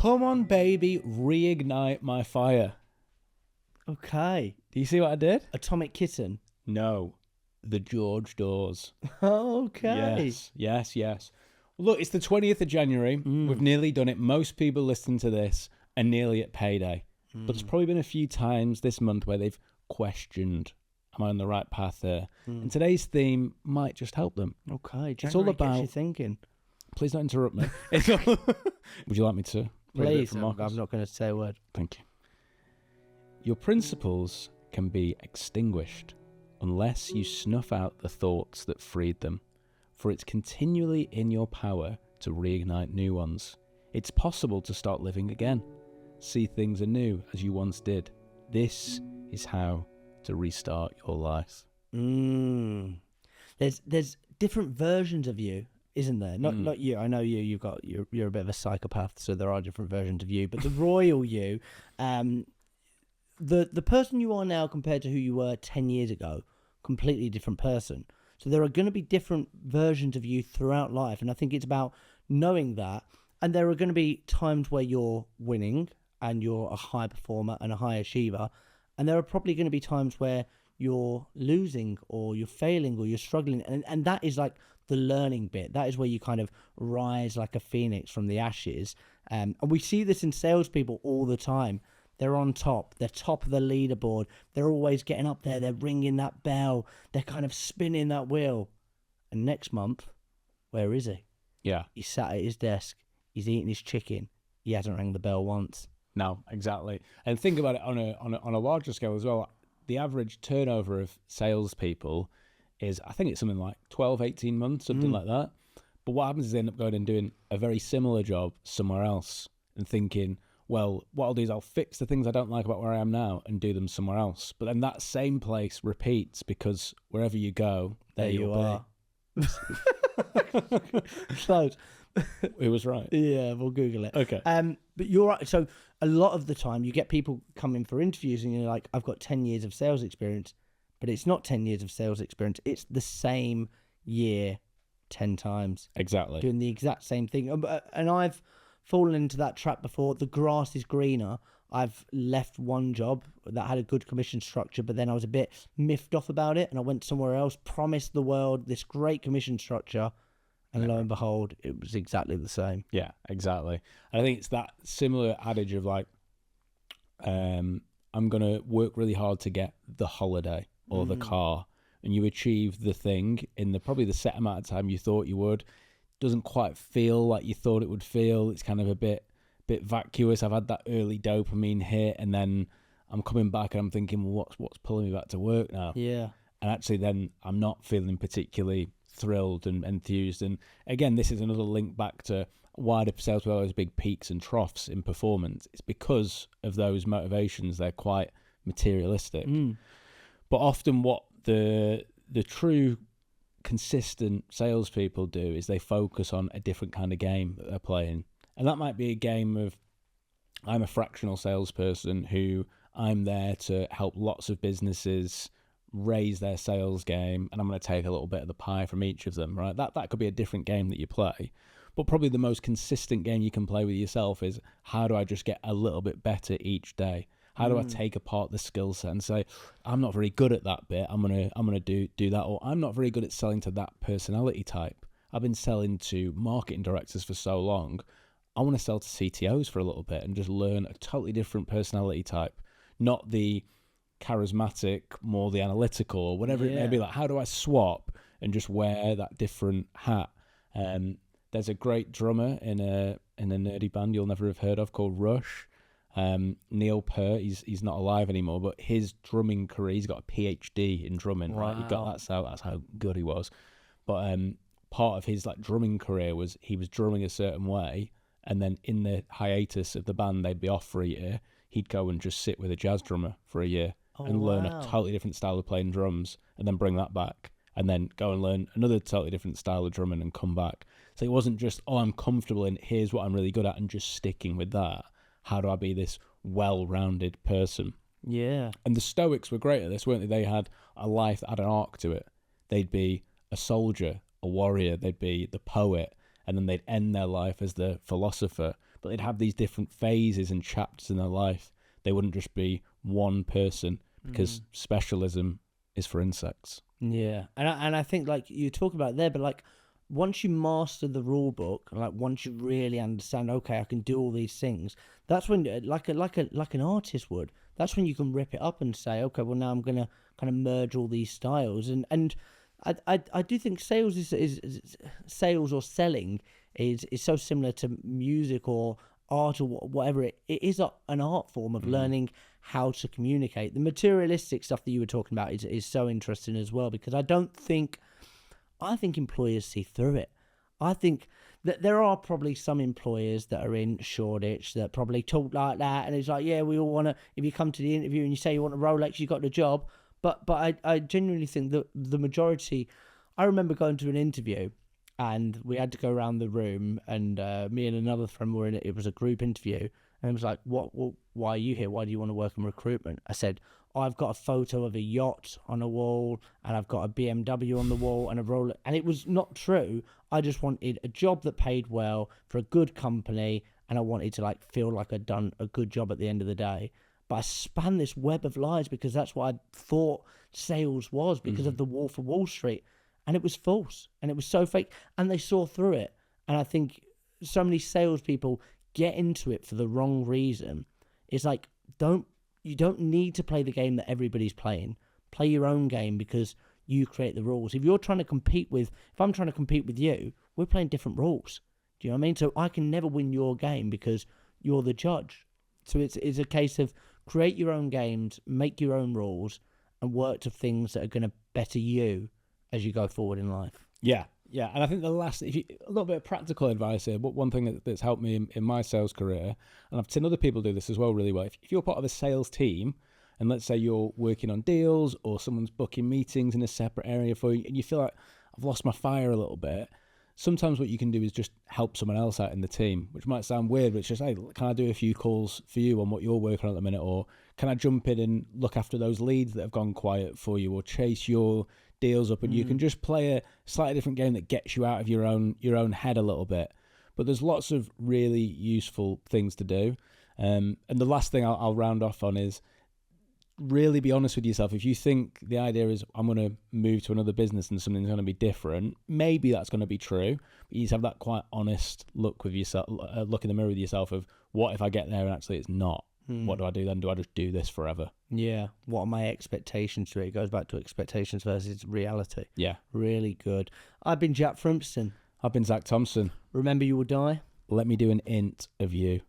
Come on, baby, reignite my fire. Okay. Do you see what I did? Atomic Kitten. No, the George Doors. Okay. Yes. Well, look, it's the 20th of January. We've nearly done it. Most people listening to this are nearly at payday. But there's probably been a few times this month where they've questioned, am I on the right path there? And today's theme might just help them. Okay. It's all about... Gets you thinking. Please don't interrupt me. Would you like me to? Please. I'm not going to say a word. Thank you. Your principles can be extinguished unless you snuff out the thoughts that freed them, for it's continually in your power to reignite new ones. It's possible to start living again, see things anew as you once did. This is how to restart your life. There's different versions of you, isn't there? Not you. I know you. You're a bit of a psychopath, so there are different versions of you. But the royal you, the person you are now compared to who you were 10 years ago, completely different person. So there are going to be different versions of you throughout life, and I think it's about knowing that. And there are going to be times where you're winning and you're a high performer and a high achiever, and there are probably going to be times where you're losing or you're failing or you're struggling, and that is like the learning bit. That is where you kind of rise like a phoenix from the ashes. And we see this in salespeople all the time. They're on top. They're top of the leaderboard. They're always getting up there. They're ringing that bell. They're kind of spinning that wheel. And next month, where is he? Yeah. He's sat at his desk. He's eating his chicken. He hasn't rang the bell once. No, exactly. And think about it on a larger scale as well. The average turnover of salespeople is, I think it's something like 12, 18 months, something like that. But what happens is they end up going and doing a very similar job somewhere else and thinking, well, what I'll do is I'll fix the things I don't like about where I am now and do them somewhere else. But then that same place repeats because wherever you go, there you are. Close. It was right. Yeah, we'll Google it. Okay. But you're right. So a lot of the time you get people coming for interviews and you're like, I've got 10 years of sales experience, but it's not 10 years of sales experience. It's the same year 10 times. Exactly. Doing the exact same thing. And I've fallen into that trap before. The grass is greener. I've left one job that had a good commission structure, but then I was a bit miffed off about it and I went somewhere else, promised the world this great commission structure, and lo and behold, it was exactly the same. Yeah, exactly. And I think it's that similar adage of like, I'm going to work really hard to get the holiday or the car, and you achieve the thing in probably the set amount of time you thought you would. Doesn't quite feel like you thought it would feel. It's kind of a bit vacuous. I've had that early dopamine hit, and then I'm coming back and I'm thinking, well, what's pulling me back to work now? Yeah. And actually then I'm not feeling particularly thrilled and enthused. And again, this is another link back to why do salespeople have those big peaks and troughs in performance. It's because of those motivations. They're quite materialistic. But often what the true consistent salespeople do is they focus on a different kind of game that they're playing. And that might be a game of, I'm a fractional salesperson who I'm there to help lots of businesses raise their sales game, and I'm going to take a little bit of the pie from each of them, right? That could be a different game that you play. But probably the most consistent game you can play with yourself is, how do I just get a little bit better each day? How do I take apart the skill set and say, I'm not very good at that bit, I'm gonna do that, or I'm not very good at selling to that personality type. I've been selling to marketing directors for so long. I want to sell to CTOs for a little bit and just learn a totally different personality type, not the charismatic, more the analytical, or whatever it may be. Like, how do I swap and just wear that different hat? There's a great drummer in a nerdy band you'll never have heard of called Rush. Neil Peart, he's not alive anymore, but his drumming career, he's got a PhD in drumming. Wow. Right? That's how good he was. But part of his like drumming career was he was drumming a certain way, and then in the hiatus of the band, they'd be off for a year. He'd go and just sit with a jazz drummer for a year and learn a totally different style of playing drums, and then bring that back, and then go and learn another totally different style of drumming and come back. So it wasn't just, I'm comfortable in, here's what I'm really good at, and just sticking with that. How do I be this well-rounded person? Yeah. And the Stoics were great at this, weren't they? They had a life that had an arc to it. They'd be a soldier, a warrior, they'd be the poet, and then they'd end their life as the philosopher. but they'd have these different phases and chapters in their life. They wouldn't just be one person, because specialism is for insects. Yeah, and I think like you talk about it there, but like once you master the rule book, like once you really understand, okay, I can do all these things. That's when, like an artist would. That's when you can rip it up and say, okay, well now I'm gonna kind of merge all these styles, and I do think sales is sales or selling is so similar to music or art or whatever. It is an art form of learning how to communicate. The materialistic stuff that you were talking about is so interesting as well, because I think employers see through it. I think that there are probably some employers that are in Shoreditch that probably talk like that, and it's like, yeah, we all want to, if you come to the interview and you say you want a Rolex, you got the job. But I genuinely think that the majority, I remember going to an interview and we had to go around the room, and me and another friend were in it. It was a group interview, and it was like, why are you here? Why do you want to work in recruitment? I said, I've got a photo of a yacht on a wall, and I've got a BMW on the wall, and a Rolex. And it was not true. I just wanted a job that paid well for a good company, and I wanted to like feel like I'd done a good job at the end of the day. But I span this web of lies because that's what I thought sales was, because of the Wolf of Wall Street. And it was false, and it was so fake, and they saw through it. And I think so many salespeople get into it for the wrong reason. It's like, you don't need to play the game that everybody's playing. Play your own game, because you create the rules. If I'm trying to compete with you, we're playing different rules. Do you know what I mean? So I can never win your game because you're the judge. So it's a case of create your own games, make your own rules, and work to things that are going to better you as you go forward in life. Yeah, and I think a little bit of practical advice here, but one thing that's helped me in my sales career, and I've seen other people do this as well really well, if you're part of a sales team, and let's say you're working on deals or someone's booking meetings in a separate area for you, and you feel like, I've lost my fire a little bit, sometimes what you can do is just help someone else out in the team, which might sound weird, but it's just, hey, can I do a few calls for you on what you're working on at the minute? Or can I jump in and look after those leads that have gone quiet for you, or chase your deals up? And you can just play a slightly different game that gets you out of your own head a little bit. But there's lots of really useful things to do. And the last thing I'll round off on is really be honest with yourself. If you think the idea is, I'm going to move to another business and something's going to be different, maybe that's going to be true. But you just have that quite honest look with yourself, look in the mirror with yourself of, what if I get there and actually it's not? What do I do then? Do I just do this forever? Yeah. What are my expectations to it? It goes back to expectations versus reality. Yeah. Really good. I've been Jack Frimpston. I've been Zach Thompson. Remember, you will die. Let me do an int of you.